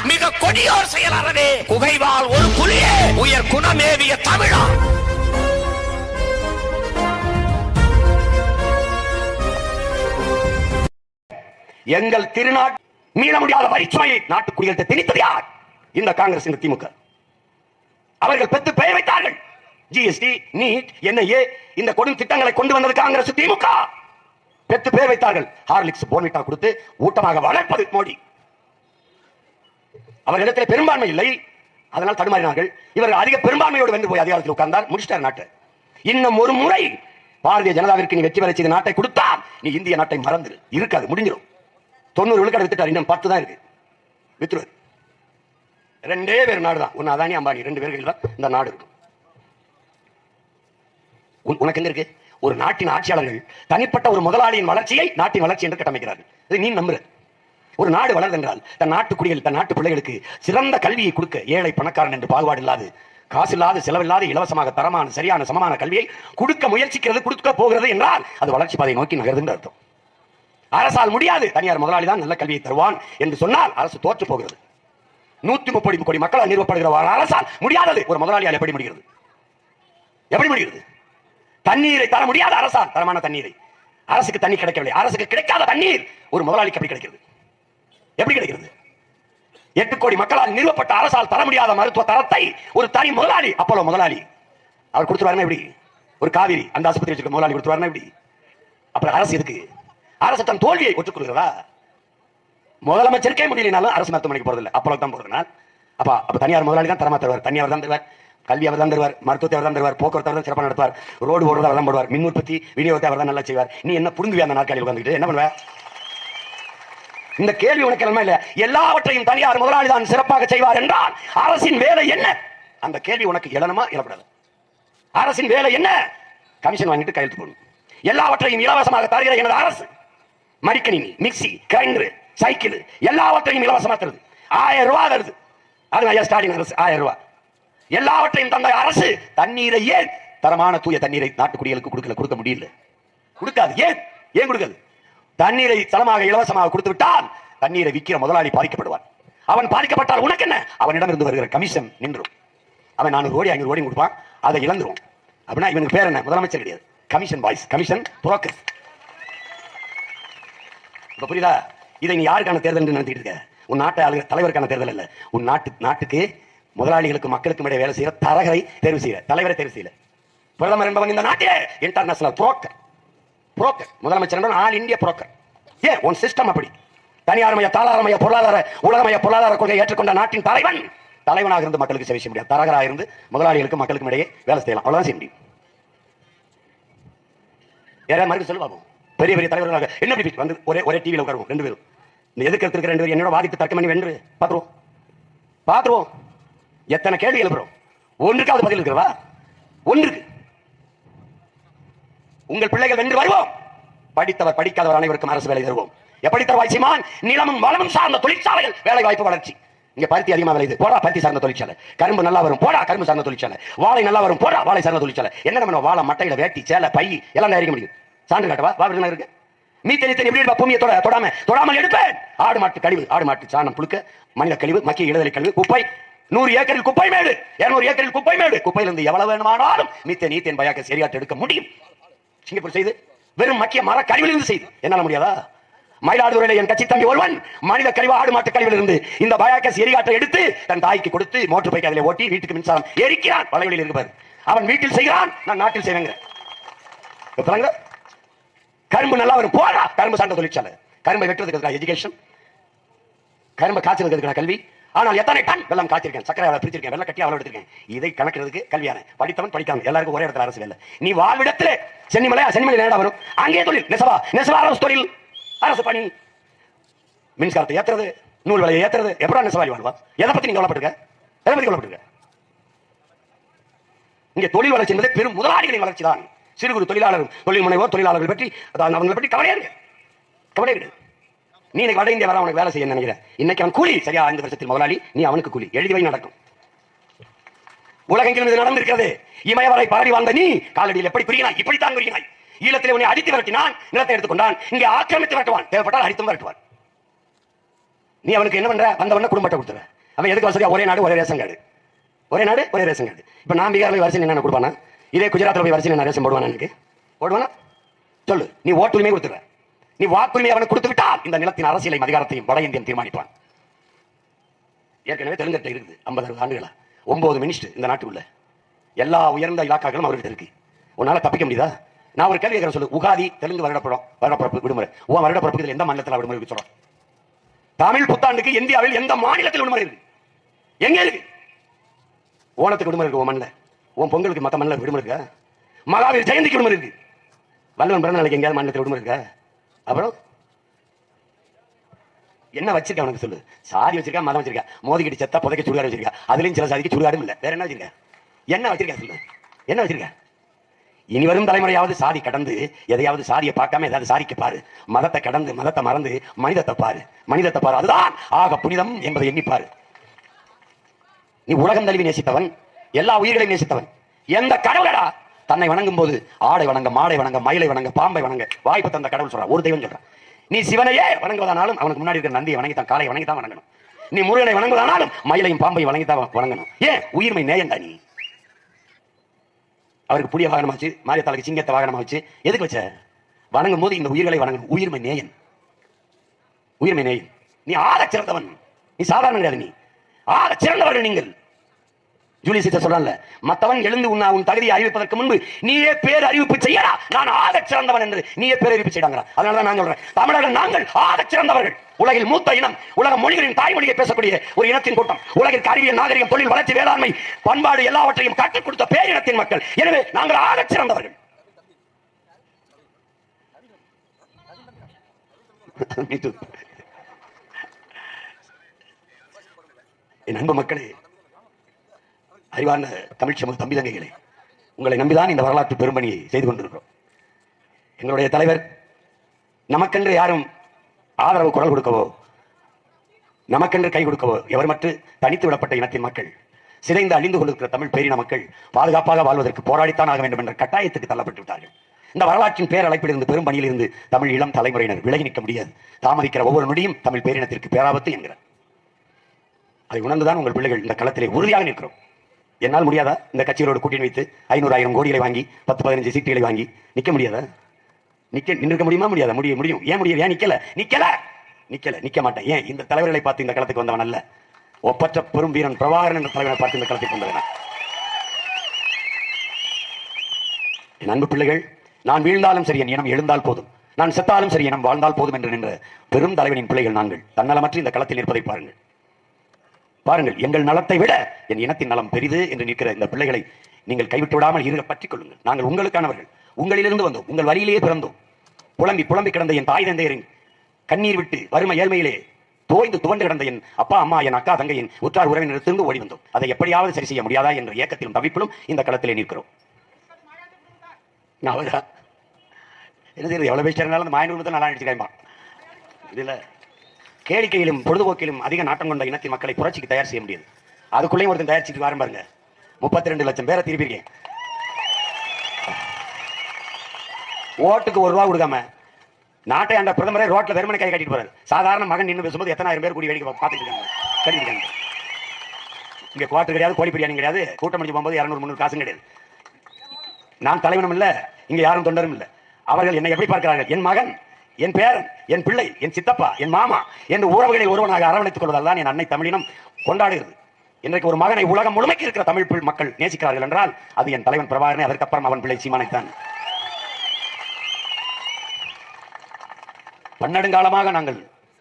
மிக கொடியோர் செயலாளரே, குகைவால் ஒரு புலியே, உயர் குணமேவிய தமிழா. எங்கள் திருநாட்டு மீள முடியாத வரிச்சுமையை நாட்டு குடியேற்ற திணித்தது யார்? இந்த காங்கிரஸ், இந்த திமுக. அவர்கள் பெற்று பெயர் வைத்தார்கள். ஜிஎஸ்டி, நீட், என்ஐஏ, இந்த கொடும் திட்டங்களை கொண்டு வந்தது காங்கிரஸ், திமுக. பெற்று பெயர் வைத்தார்கள். ஹார்லிக்ஸ், போர்விட்டா கொடுத்து ஊட்டமாக வளர்ப்பது மோடி. அவர்களிடத்தில் பெரும்பான்மை இல்லை, அதனால் தடுமாறினார்கள். இவர்கள் அதிக பெரும்பான்மையோடு வென்று போய் அதிகாரத்தில் உட்கார்ந்தார், முடிச்சிட்டார் நாட்டை. இன்னும் ஒரு முறை பாரதிய ஜனதாவிற்கு நீ வெற்றி பெற செய்த நாட்டை கொடுத்தால் நீ இந்திய நாட்டை மறந்துரு, இருக்காது, முடிஞ்சிடும். 90 விழுக்காடு வித்துட்டார், இன்னும் 10 தான் இருக்கு. வித்துருவார். 2 பேர் நாடு தான், ஒன்னு அதானி அம்பானி, 2 பேர்கள் தான் இந்த நாடு இருக்கும். உனக்கு எங்க இருக்கு? ஒரு நாட்டின் ஆட்சியாளர்கள் தனிப்பட்ட ஒரு முதலாளியின் வளர்ச்சியை நாட்டின் வளர்ச்சி என்று கட்டமைக்கிறார்கள். நீ நம்புற? ஒரு நாடு வளர்ந்து என்றால் தன் நாட்டு குடிகள், தன் நாட்டு பிள்ளைகளுக்கு சிறந்த கல்வியை கொடுக்க, ஏழை பணக்காரன் என்று பாகுபாடு இல்லாது, காசு இல்லாத, செலவில்லாத, இலவசமாக தரமான, சரியான, சமமான கல்வியை கொடுக்க முயற்சிக்கிறது, கொடுக்க போகிறது என்றால் அது வளர்ச்சி பாதையை நோக்கி நகர்ந்து அர்த்தம். அரசால் முடியாது, தனியார் முதலாளி தான் நல்ல கல்வியை தருவான் என்று சொன்னால் அரசு தோற்று போகிறது. 130 கோடி மக்களால் நிறுவப்படுகிற அரசால் முடியாதது ஒரு முதலாளியால் எப்படி முடிகிறது? எப்படி முடிகிறது? தண்ணீரை தர முடியாத அரசால் தரமான தண்ணீரை, அரசுக்கு தண்ணீர் கிடைக்கவில்லை, அரசுக்கு கிடைக்காத தண்ணீர் ஒரு முதலாளிக்கு எப்படி கிடைக்கிறது? எப்படி கிடைக்கிறது? 8 கோடி மக்களால் நிறுவப்பட்ட அரசால் தர முடியாத மருத்துவ தரத்தை ஒரு தனி முதலாளி, அப்போலோ முதலாளி, அவர் கொடுத்துருவாருன்னா எப்படி? ஒரு காவிரி அந்த ஆஸ்பத்திரி வச்சிருக்க முதலாளி கொடுத்துருவாருன்னா எப்படி? அப்புறம் அரசு எதுக்கு? அரசு தன் தோல்வியை ஒற்றுக்கொள்கிறதா? முதலமைச்சருக்கே முடியலனாலும் அரசு மருத்துவமனைக்கு போறதில்லை, அப்போலோ தான் போறதுனால். அப்ப தனியார் முதலாளி தான் தரமா தருவார், தனியார் தான் தருவார், கல்வி அவர் தான் தருவார், மருத்துவத்தை அவர் தான் தருவார், போக்குவரத்து அவர் தான் சிறப்பாக நடத்துவார், ரோடு ஓடுறது அவர் தான் போடுவார், மின் உற்பத்தி விநியோகத்தை அவர் தான் நல்லா செய்வார். நீ என்ன புடுங்குவே அந்த நாற்காலியில் உட்கார்ந்துட்டு என்ன பண்ணுவ? இந்த கேள்வி உனக்கு என்ன இல்ல? எல்லாவற்றையும் தனியார் முதலாளி தான் சிறப்பாக செய்வார் என்றால் அரசின் வேலை என்ன? அந்த கேள்வி உனக்கு எழணுமா எழக்கூடாது? அரசின் வேலை என்ன? கமிஷன் வாங்கிட்டு கையெழுத்து போடணும். எல்லாவற்றையும் இலவசமாக தருகிற எனது அரசு, மடிக்கணினி, மிக்சி, கிரைண்டர், சைக்கிள் எல்லாவற்றையும் இலவசமா தருது. 1000 ரூபாய் தருது. அது ஐயா ஸ்டாலின் அரசு 1000 ரூபாய். எல்லாவற்றையும் தந்த அரசு தண்ணீரை ஏன் தரமான தூய தண்ணீரை நாட்டுக்குடிகளுக்கு கொடுக்க முடியல? கொடுக்காது. ஏன் ஏன் கொடுக்காது? தண்ணீரை தரமாக இலவசமாக கொடுத்து விட்டால் தண்ணீரை விற்கிற முதலாளி பாதிக்கப்படுவான். அவன் பாதிக்கப்பட்டால் உனக்கு என்ன? அவனிடம் இருந்து வருகிற கமிஷன் நின்றும். அவன் 400 கோடி 500 கோடி கொடுப்பான், அதை இழந்துரும். அப்படின்னா இவனுக்கு பேர் என்ன? முதலமைச்சர் கிடையாது, கமிஷன் பாய்ஸ், கமிஷன் புரோக்கர். இப்ப புரியுதா? இதை நீ யாருக்கான தேர்தல் என்று நினைச்சிட்டு இருக்க? உன் நாட்டை ஆளுகிற தலைவருக்கான தேர்தல் இல்ல. உன் நாட்டுக்கு முதலாளிகளுக்கு மக்களுக்கு இடையே வேலை செய்யற தரகரை தேர்வு செய்யற, தலைவரை தேர்வு செய்யல. பிரதமர் என்பவன் இந்த நாட்டிலே இன்டர்நேஷனல் புரோக்கர். முதலமைச்சர் ஆல் இந்தியா புரோக்கர். ஏன் உன் சிஸ்டம் அப்படி? தனியார்மய, தாளாரமய பொருளாதார, உலகமய பொருளாதார கொள்கையை ஏற்றுக்கொண்ட நாட்டின் தலைவனாக இருந்து மக்களுக்கு சேவை செய்ய முடியாது. தரகராக இருந்து முதலாளிகளுக்கு மக்களுக்கு இடையே வேலை செய்யலாம், அவ்வளவுதான் செய்ய முடியும். யாராவது மறுபடியும் சொல்லுவாங்க, பெரிய பெரிய தலைவர்களாக என்ன வந்து ஒரே டிவியில் உட்காருவோம் 2 பேரும். எதுக்கு இருக்கிற 2 பேரும் என்னோட வாதித்து தர்க்கம் பண்ணி வென்று பாத்துருவோம். எத்தனை கேள்வி எழுப்புறோம், ஒன்றுக்காவது பதில் இருக்கிறவா? ஒன்றுக்கு. உங்கள் பிள்ளைகள் வென்று வருவோம். படித்தவர் படிக்காதவர் அனைவருக்கும் அரசு வேலை தருவோம். எப்படி தருவாய் சீமான்? நிலமும் வளமும் சார்ந்த தொழிற்சாலைகள், வேலை வாய்ப்பு வளர்ச்சி. இங்க பருத்தி அதிகமா விளையுது, போடா பருத்தி சார்ந்த தொழிற்சாலை. கரும்பு நல்லா வரும், போடா கரும்பு சார்ந்த தொழிற்சாலை. வாழை நல்லா வரும், போடா வாழை சார்ந்த தொழிற்சாலை. என்ன நம்ம வாழை மட்டையில வேட்டி, சேலை, பை எல்லாம் தயாரிக்க முடியும். சான்று காட்டவா? வா இருக்கு. மீத்தனி எப்படி பூமியை தொடாமல் எடுப்பேன். ஆடு மாட்டு கழிவு, ஆடு மாட்டு சாணம் புழுக்க, மனித கழிவு, மக்கிய இடுதலை கழிவு, குப்பை, 100 ஏக்கரில் குப்பை மேடு, 200 ஏக்கரில் குப்பை மேடு. குப்பையிலிருந்து எவ்வளவு வேணுமானாலும் மீத்தேன் பயாகஸ் எரியாட்டு எடுக்க முடியும். சிங்கப்பூர் செய்து வெறும் மக்கிய மர கழிவிலிருந்து செய்து என்னால முடியாதா? மயிலாடுதுறையில் என் கட்சி தம்பி ஒருவன் மனித கழிவு, ஆடு மாட்டு கழிவிலிருந்து இந்த பயாகஸ் எரியாட்டை எடுத்து தன் தாய்க்கு கொடுத்து மோட்டர் பைக் அதிலே ஓட்டி வீட்டுக்கு மின்சாரம் எரிக்கிறான். வளைவெளியில் இருப்பார். அவன் வீட்டில் செய்கிறான், நான் நாட்டில் செய்வேங்க. கரும்பு நல்லா வரும், போடா கரும்பு சார்ந்த தொழிற்சாலை. கரும்பை வெட்டுறதுக்கு எஜுகேஷன், கரும்பை காய்ச்சறதுக்கு கல்வி. ஆனால் எத்தனை டன் வெள்ளம் காய்ச்சிருக்கேன், சக்கரை அவளை பிரிச்சிருக்கேன், வெள்ளம் கட்டி அவளை எடுத்திருக்கேன். இதை கணக்கிறதுக்கு கல்வியான படித்தவன் படிக்காம எல்லாருக்கும் ஒரே இடத்துல அரசு வேலை. நீ வாழ்விடத்திலே சென்னிமலை நேரா வரும், அங்கே தொழில் நெசவா அரசு தொழில், அரசு பணி. மின்சாரத்தை ஏத்துறது, நூல் விலையை ஏத்துறது. எப்படா நெசவாளி வாழ்வா? எதை பத்தி நீங்க கவலைப்பட்டிருக்க? இங்கே தொழில் வளர்ச்சி என்பது பெரும் முதலாளிகளின் வளர்ச்சி தான். சிறு குறு தொழிலாளர்கள், தொழில் முனைவோர், தொழிலாளர்கள் பற்றி அவங்களை பற்றி கவலையா கிடையாது. நீ இன்னைக்கு வட இந்தியா வர அவனுக்கு வேலை செய்ய நினைக்கிறேன். இன்னைக்கு அவன் கூலி, சரியா? 5 வருஷத்தில் முதலாளி, நீ அவனுக்கு கூலி. எழுதி வை, நடக்கும். உலகெங்கிலும் இது நடந்திருக்கிறது. இமயவரை பரவி வாழ்ந்த நீ காலடியில் எப்படி புரியினாய்? இப்படித்தான் புரியினாய். ஈழத்தில் உன்னை அடித்து விரட்டினான், நிலத்தை எடுத்துக்கொண்டான். இங்கே ஆக்கிரமித்து விரட்டுவான், தேவைப்பட்டால் அடித்தும் விரட்டுவான். நீ அவனுக்கு என்ன பண்ற? வந்தவன குடும்பத்தை கொடுத்துற. அவன் எதுக்கு வசதியா ஒரே நாடு ஒரே ரேஷன் கார்டு, ஒரே நாடு ஒரே ரேஷன் கார்டு. இப்ப நான் பீகார்ல வரிசை என்ன கொடுப்பானா? இதே குஜராத்தில் போய் வரிசை நான் ரேஷன் போடுவானா? எனக்கு போடுவானா? சொல்லு. நீ ஓட்டுரிமை கொடுத்துற. நீ வாக்குரிமை அவனுக்கு கொடுத்து விட்டால் இந்த நிலத்தின் அரசியலையும் அதிகாரத்தையும் வட இந்தியன் தீர்மானிப்பான். ஏற்கனவே தெலுங்கட்ட இருக்குது 50-60 ஆண்டுகளா 9 மினிஸ்டர் இந்த நாட்டுக்குள்ள. எல்லா உயர்ந்த இலாக்காக்களும் அவர்கிட்ட இருக்கு. உன்னால தப்பிக்க முடியுதா? நான் ஒரு கேள்வி கேட்கிறேன், சொல்லு. உகாதி தெலுங்கு வருடப்பிறப்பு விடுமுறை. உன் வருடப்பிறப்புக்கு எந்த மாநிலத்தில் விடுமுறை இருக்கு சொல்றோம்? தமிழ் புத்தாண்டுக்கு இந்தியாவில் எந்த மாநிலத்தில் விடுமுறை இருக்கு? எங்க இருக்கு? ஓணத்துக்கு விடுமுறை இருக்கு உன் மண்ணில். உன் பொங்கலுக்கு மற்ற மண்ணில் விடுமுறை இருக்கா? மகாவீர் ஜெயந்திக்கு விடுமுறை இருக்கு. வல்லவன் பிறந்த நாளைக்கு எங்கேயாவது மாநிலத்தில் விடுமுறை இருக்கா? அப்புறம் என்ன வச்சிருக்க அவனுக்கு சொல்லு. சாதி வச்சிருக்கா, மதம் வச்சிருக்கா, மோதிக்கிட்டு செத்தா புதைக்க சுடுகாடு வச்சிருக்கா. அதுலயும் சில சாதிக்கு சுடுகாடும் இல்ல. வேற என்ன வச்சிருக்க? என்ன வச்சிருக்க சொல்லு. என்ன வச்சிருக்க? இனி வரும் தலைமுறையாவது சாதி கடந்து எதையாவது சாதியை பார்க்காம ஏதாவது சாதிக்க பாரு. மதத்தை கடந்து மதத்தை மறந்து மனிதத்தை பாரு. மனிதத்தை பாரு, அதுதான் ஆக புனிதம் என்பதை எண்ணிப்பாரு. நீ உலகம் தழுவி நேசித்தவன், எல்லா உயிர்களையும் நேசித்தவன். எந்த கடவுளடா தன்னை வணங்கும் போது ஆடை வணங்க, மாடை வணங்க, மயிலை வணங்க, பாம்பை வணங்க வாய்ப்பு தந்த கடவுள் சொல்ற? ஒரு தெய்வம் சொல்ற. நீ சிவனையே வணங்குவதானாலும் அவனுக்கு முன்னாடி இருக்கிற நந்தியை வணங்கித்தான், காளையை வணங்கித்தான் வணங்கணும். நீ முருகனை வணங்குவதானாலும் மயிலையும் பாம்பையும் வணங்கித்தான் வணங்கணும். ஏன்? உயிர்மை நேயந்தா நீ. அவருக்கு புளிய வாகனமா வச்சு, மாரியத்தாளுக்கு சிங்கத்தை வாகனமா வச்சு எதுக்கு வச்ச? வணங்கும் போது இந்த உயிர்களை வணங்கணும். உயிர்மை நேயன், உயிர்மை நேயன். நீ ஆக சிறந்தவன். நீ சாதாரண கிடையாது. நீ ஆக சிறந்தவர்கள். நீங்கள் ஜூலியஸ் சீசர் சொல்றான்ல, மத்தவன் எழுந்து உன் தகுதியை அறிவிப்பதற்கு முன்பு நீயே பேர் அறிவிப்பு செய்யடா, நான் ஆக சிறந்தவன் என்று நீயே பேர் அறிவிப்பு செய்யறாங்க. அதனாலதான் நான் சொல்றேன், தமிழர்கள் நாங்கள் ஆக சிறந்தவர்கள். உலகில் மூத்த இனம், உலக மொழிகளின் தாய்மொழியை பேசக்கூடிய ஒரு இனத்தின் கூட்டம், உலகிற்கு அறிவியல், நாகரிகம், தொழில், வளர்ச்சி, வேளாண்மை, பண்பாடு எல்லாவற்றையும் கற்றுக் கொடுத்த பேரினத்தின் மக்கள். எனவே நாங்கள் ஆக சிறந்தவர்கள். என் அன்பு மக்களே, அறிவார்ந்த தமிழ் சமூக தம்பி தங்கைகளே, உங்களை நம்பிதான் இந்த வரலாற்று பெரும்பணியை செய்து கொண்டிருக்கிறோம். எங்களுடைய தலைவர் நமக்கென்று யாரும் ஆதரவு குரல் கொடுக்கவோ, நமக்கென்று கை கொடுக்கவோ எவர் மற்ற தனித்து விடப்பட்ட இனத்தின் மக்கள், சிதைந்து அழிந்து கொண்டிருக்கிற தமிழ் பேரின மக்கள் பாதுகாப்பாக வாழ்வதற்கு போராடித்தான் ஆக வேண்டும் என்ற கட்டாயத்துக்கு தள்ளப்பட்டு விட்டார்கள். இந்த வரலாற்றின் பேரழைப்பிலிருந்து, பெரும் பணியிலிருந்து தமிழ் இளம் தலைமுறையினர் விலகி நிற்க முடியாது. தாமதிக்கிற ஒவ்வொரு நொடியும் தமிழ் பேரினத்திற்கு பேராபத்து என்கிறார். அதை உணர்ந்துதான் உங்கள் பிள்ளைகள் இந்த களத்திலே உறுதியாக நிற்கிறோம். என்னால் முடியாதா? இந்த கட்சிகளோடு கூட்டணி வைத்து 500,000 கோடிகளை வாங்கி 10-15 சீட்டுகளை வாங்கி நிக்க முடியாதா? நிற்க முடியுமா? முடியாதா? முடியும். ஏன் முடியும்? ஏன் நிக்க மாட்டேன். ஏன்? இந்த தலைவர்களை பார்த்து இந்த களத்துக்கு வந்தவன் அல்ல. ஒப்பற்ற பெரும் வீரன் பிரபாகரன் என்ற தலைவரை பார்த்து இந்த களத்துக்கு வந்தவன். என் அன்பு பிள்ளைகள், நான் வீழ்ந்தாலும் சரி, என் இனம் எழுந்தால் போதும், நான் செத்தாலும் சரி, இனம் வாழ்ந்தால் போதும் என்று நின்ற பெரும் தலைவனின் பிள்ளைகள் நாங்கள். தன்னலமற்று இந்த களத்தில் நிற்பதை பாருங்கள். பாருங்கள், எங்கள் நலத்தை விட என் இனத்தின் நலம் பெரிது என்று நிற்கிற இந்த பிள்ளைகளை நீங்கள் கைவிட்டு விடாமல் இருக பற்றிக் கொள்ளுங்கள். நாங்கள் உங்களுக்கானவர்கள். உங்களிலிருந்து வந்தோம், உங்கள் வரியிலேயே பிறந்தோம். புலம்பி கிடந்த என் தாய் தந்தையரின் கண்ணீர் விட்டு வறுமை ஏழ்மையிலே தோய்ந்து துவண்டு கிடந்த என் அப்பா அம்மா, என் அக்கா தங்கையின் உற்றார் உறவினரிடத்திலிருந்து ஓடி வந்தோம். அதை எப்படியாவது சரி செய்ய முடியாதா என்ற ஏக்கத்திலும் தவிப்பிலும் இந்த களத்திலே நிற்கிறோம். என்ன செய்யறது? எவ்வளவு பேசினாலும் அந்த மாயனூர் நல்லா நினைச்சுக்காய்மா. இதுல கேளிக்கையிலும் பொழுதுபோக்கிலும் அதிக நாட்டம் கொண்ட இனத்தின் மக்களை புரட்சிக்கு தயார் செய்ய முடியாது. அதுக்குள்ளேயும் ஒருத்தன் தயாரிச்சுட்டு வரும் பாருங்க. 32 லட்சம் பேரை திருப்பியிருக்கேன். ஓட்டுக்கு ₹1 கொடுக்காம நாட்டை ஆண்ட பிரதமரை ரோட்ல வெறுமனை கை கட்டிட்டு போறாரு. சாதாரண மகன் நின்று பேசும்போது எத்தனை ஆயிரம் பேர் கூடி வேடிக்கை பார்த்துட்டு இருக்காங்க. இங்க குவாட்டர் கிடையாது, கோழி பிரியாணி கிடையாது, கூட்டம் முடிஞ்சு போகும்போது 200-300 காசும் கிடையாது. நான் தலைவனும் இல்ல, இங்க யாரும் தொண்டரும் இல்ல. அவர்கள் என்னை எப்படி பார்க்கிறார்கள்? என் மகன், என் பேரன், என் பிள்ளை, என் சித்தப்பா, என் மாமா என்று உறவுகளில் ஒருவனாக அரவணைத்துக் கொள்வதால் என் அன்னை தமிழினம் கொண்டாடுகிறது. இன்றைக்கு ஒரு மகனை உலகம் முழுமைக்கு இருக்கிற தமிழ் மக்கள் நேசிக்கிறார்கள் என்றால் அது என் தலைவன் பிரபாகரனை, அதற்கப்புறம் அவன் பிள்ளை சீமானைத்தான். பன்னெடுங்காலமாக நாங்கள்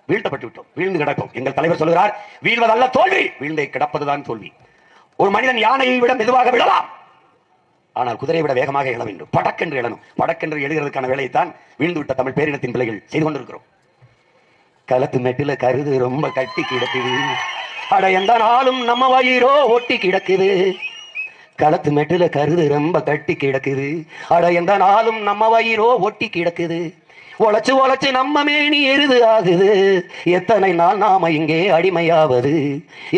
வீழ்த்தப்பட்டு விட்டோம், வீழ்ந்து கிடப்போம். எங்கள் தலைவர் சொல்கிறார், வீழ்வதல்ல தோல்வி, வீழ்ந்தே கிடப்பதுதான் தோல்வி. ஒரு மனிதன் யானையை விட மெதுவாக விழலாம், ஆனால் குதிரையை விட வேகமாக எழ வேண்டும். படக்கென்று எழணும். படக்கென்று எழுகிறதுக்கான வேலையைத்தான் வீழ்ந்து விட்ட தமிழ் பேரினத்தின் பிள்ளைகள் செய்து கொண்டிருக்கிறோம். களத்து மெட்டில கருது ரொம்ப கட்டி கிடக்குது, அட எந்த நாளும் நம்ம வயிறோ ஒட்டி கிடக்குது. களத்து மெட்டில கருது ரொம்ப கட்டி கிடக்குது, அட எந்த நாளும் நம்ம வயிறோ ஒட்டி கிடக்குது. உழைச்சு நம்ம மேனி எருது ஆகுது, எத்தனை நாள் நாம இங்கே அடிமையாவது.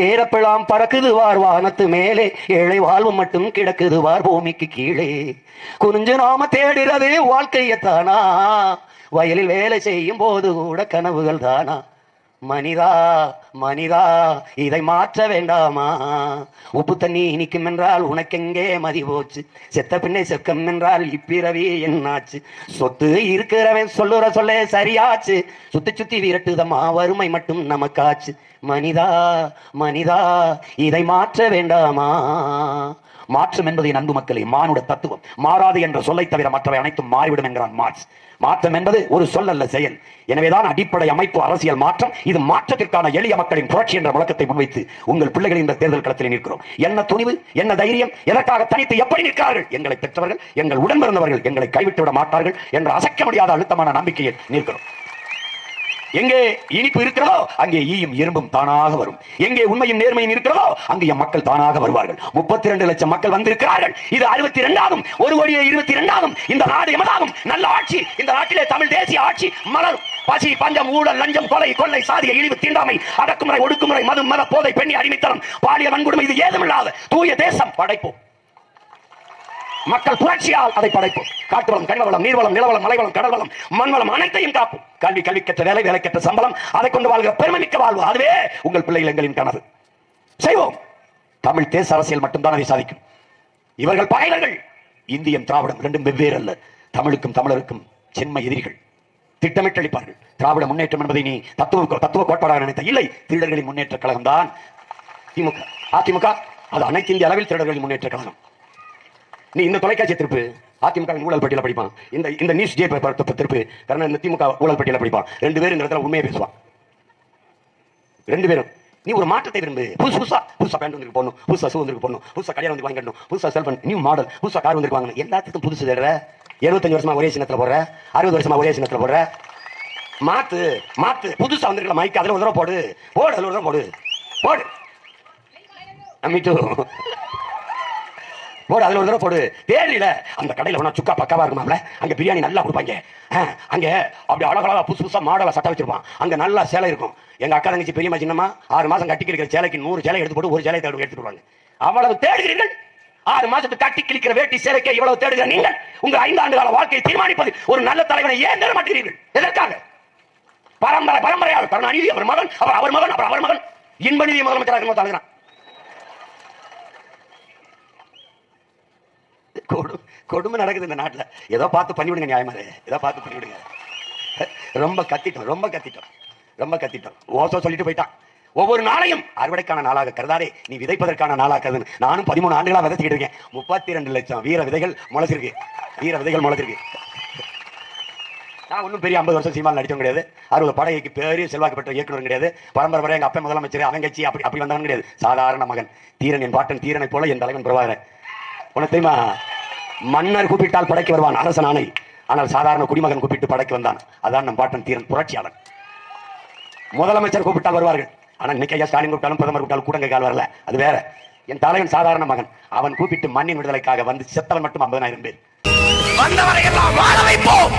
ஏறப்பெல்லாம் பறக்குது வார் வானத்து மேலே, ஏழை வாழ்வு மட்டும் கிடக்குது வார் பூமிக்கு கீழே. குறிஞ்சு நாம தேடுறது வாழ்க்கையத்தானா, வயலில் வேலை செய்யும் போது கூட கனவுகள் தானா. மனிதா மனிதா இதை மாற்ற வேண்டாமா? உப்பு தண்ணி இனிக்கும் என்றால் உனக்கெங்கே மதி போச்சு? செத்த பின்னே செக்கம் என்றால் இப்பிறவி என்னாச்சு? சொத்து இருக்கிறவன் சொல்லுற சொல்லே சரியாச்சு. சுத்தி சுத்தி விரட்டுதம்மா வறுமை மட்டும் நமக்காச்சு. மனிதா மனிதா இதை மாற்ற வேண்டாமா? மாற்றம் என்பதை அன்பு மக்களே மானுட தத்துவம். மாறாது என்ற சொல்லை தவிர மற்றவை அனைத்தும் மாறிவிடும் என்கிறான் மார்க்ஸ். மாற்றம் என்பது ஒரு சொல் அல்ல, செயல். எனவேதான் அடிப்படை அமைப்பு அரசியல் மாற்றம். இது மாற்றத்திற்கான எளிய மக்களின் புரட்சி என்ற முழக்கத்தை முன்வைத்து உங்கள் பிள்ளைகளின் இந்த தேர்தல் களத்தில் நிற்கிறோம். என்ன துணிவு, என்ன தைரியம், எதற்காக தனித்து எப்படி நிற்கிறார்கள்? எங்களை பெற்றவர்கள், எங்கள் உடன் பிறந்தவர்கள் எங்களை கைவிட்டு விட மாட்டார்கள் என்ற அசைக்க முடியாத அழுத்தமான நம்பிக்கையில் நிற்கிறோம். எங்கே இனிப்பு இருக்கிறதோ அங்கே ஈயும் இரும்பும் தானாக வரும். எங்கே உண்மையும் நேர்மையும் இருக்கிறதோ அங்கே மக்கள் தானாக வருவார்கள். 32 லட்சம் மக்கள் வந்திருக்கிறார்கள். இது 62ஆகும், 1,22,000. இந்த நாடு எமதாகும். நல்ல ஆட்சி இந்த நாட்டிலே தமிழ் தேசிய ஆட்சி மலரும். பசி, பஞ்சம், ஊழல், லஞ்சம், கொலை, கொள்ளை, சாதிய இழிவு, தீண்டாமை, அடக்குமுறை, ஒடுக்குமுறை, மது, மத, போதை, பெண்ணி அடிமைத்தனம், பாலியல் வன்கொடுமை, இது ஏதுமில்லாத தூய தேசம் படைப்போம். மக்கள் புரட்சியால் அதை படைப்போம். காட்டுவளம், கனிமவளம், நீர்வளம், நிலவளம், மலைவளம், கடல்வளம், மண்வளம் அனைத்தையும் காப்போம். கல்வி, கல்விக்கற்ற வேலை, வேலைக்கற்ற சம்பளம், அதை கொண்டு வாழ்கிற பெருமைமிக்க வாழ்வு, அதுவே உங்கள் பிள்ளைகள் எங்களின் கனவு. செய்வோம். தமிழ் தேச அரசியல் மட்டும்தான் அதை சாதிக்கும். இவர்கள் பகைவர்கள். இந்தியம், திராவிடம் இரண்டும் வெவ்வேறு அல்ல. தமிழுக்கும் தமிழருக்கும் சென்ம எதிரிகள். திட்டமிட்டு அளிப்பார்கள். திராவிட முன்னேற்றம் என்பதை நீ தத்துவ கோட்பாடாக நினைத்த இல்லை. திருடர்களின் முன்னேற்ற கழகம் தான் திமுக. அதிமுக அது அனைத்து இந்திய அளவில் திருடர்களின் முன்னேற்ற கழகம். நீ இந்த தொலைக்காட்சி திருப்பு, அதிமுக ஊழல் பட்டியல படிப்பான். இந்த நியூஸ் ஜே திருப்பு, காரணம் இந்த திமுக ஊழல் பட்டியல படிப்பான். 2 பேரும் இந்த இடத்துல உண்மையை பேசுவான். 2 பேரும். நீ ஒரு மாற்றத்தை விரும்பு. புதுசா பேண்ட் வந்து போடணும், புதுசா ஷூ வந்து போடணும், புதுசா கல்யாணம் வந்து வாங்கிடணும், புதுசா செல்போன், நியூ மாடல், புதுசா கார் வந்து வாங்கணும். எல்லாத்துக்கும் புதுசு தேடுற. 75 வருஷமா ஒரே சின்னத்துல போடுற, 60 வருஷமா ஒரே சின்னத்துல போடுற. மாத்து மாத்து. புதுசா வந்திருக்கல மைக், அதுல ஒரு தடவை போடு, அதுல ஒரு தடவை போடு. அதுல ஒரு தடவை போடு. தேர்ல அந்த கடையில வேணா சுக்கா பக்காவா இருக்குமாம்ல, அங்க பிரியாணி நல்லா கொடுப்பாங்க. அங்க அப்படி அழகழகா புதுசா மாடலா சட்டை வச்சிருப்பான். அங்க நல்லா சேலை இருக்கும். எங்க அக்கா தங்கச்சி பெரியம்மா சின்னம்மா 6 மாசம் கட்டி கிழிக்கிற சேலைக்கு 100 சேலை எடுத்து போட்டு ஒரு சேலை எடுத்துட்டு வருவாங்க. அவ்வளவு தேடுகிறீர்கள். 6 மாசத்துக்கு கட்டி கிழிக்கிற வேட்டி சேலைக்கு இவ்வளவு தேடுகிற நீங்கள் உங்க 5 ஆண்டு கால வாழ்க்கையை தீர்மானிப்பது ஒரு நல்ல தலைவனை ஏன் தர மாட்டீர்கள்? எதற்காக? பரம்பரையாக கருணாநிதி, அவர் மகன், அவர் மகன், அவர் மகன், இன்பநிதி முதலமைச்சராக தலைவரான். கொடுமை நடக்குது இந்த நாட்டில். ஏதோ பார்த்து பண்ணிவிடுங்க, நியாயமாரு ஏதோ பார்த்து பண்ணிவிடுங்க. ரொம்ப கத்திட்டோம். ஓசோ சொல்லிட்டு போயிட்டான். ஒவ்வொரு நாளையும் அறுவடைக்கான நாளாக கருதாதே, நீ விதைப்பதற்கான நாளாக கருது. நானும் 13 ஆண்டுகளா விதைச்சிட்டு இருக்கேன். 32 லட்சம் வீர விதைகள் முளைச்சிருக்கு. நான் ஒன்றும் பெரிய 50 வருஷம் சினிமாவில் நடிச்சவங்க கிடையாது. 60 படைக்கு பெரிய செல்வாக்கு பெற்ற இயக்குனர் கிடையாது. பரம்பரை எங்க அப்பா முதலமைச்சர், அவங்கச்சி அப்படி வந்தவன் கிடையாது. சாதாரண மகன் தீரன். என் பாட்டன் தீரனை போல என் தலைவன் பிரபாகரன். உனக்கு தெரியுமா, மன்னர் கூப்பிட்டால் படைக்கு வருவான், அரசன் ஆணை. ஆனால் சாதாரண குடிமகன் கூப்பிட்டு படைக்கு வந்தான். அதான் நம் பாட்டன் தீரன், புரட்சியாளன். முதலமைச்சர் கூப்பிட்டால் வருவார்கள். ஆனால் இன்னைக்கு ஐயா ஸ்டாலின் கூப்பிட்டாலும் பிரதமர் கூப்பிட்டாலும் கூடங்க கால் வரல, அது வேற. என் தலைவன் சாதாரண மகன். அவன் கூப்பிட்டு மண்ணின் விடுதலைக்காக வந்து செத்தவன் மட்டும் 50,000 பேர். வந்தவரை எல்லாம் வாழ வைப்போம்.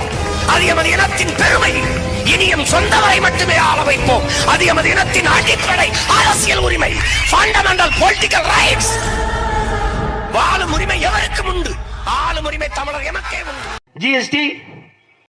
அது எமது இனத்தின் பெருமை. இனியும் சொந்தவரை மட்டுமே ஆள வைப்போம். அது எமது இனத்தின் அடிப்படை அரசியல் உரிமை. Fundamental political rights. வாழும் உரிமை எவருக்கும் உண்டு. ஆளும் உரிமை தமிழர் எமக்கே உண்டு. ஜிஎஸ்டி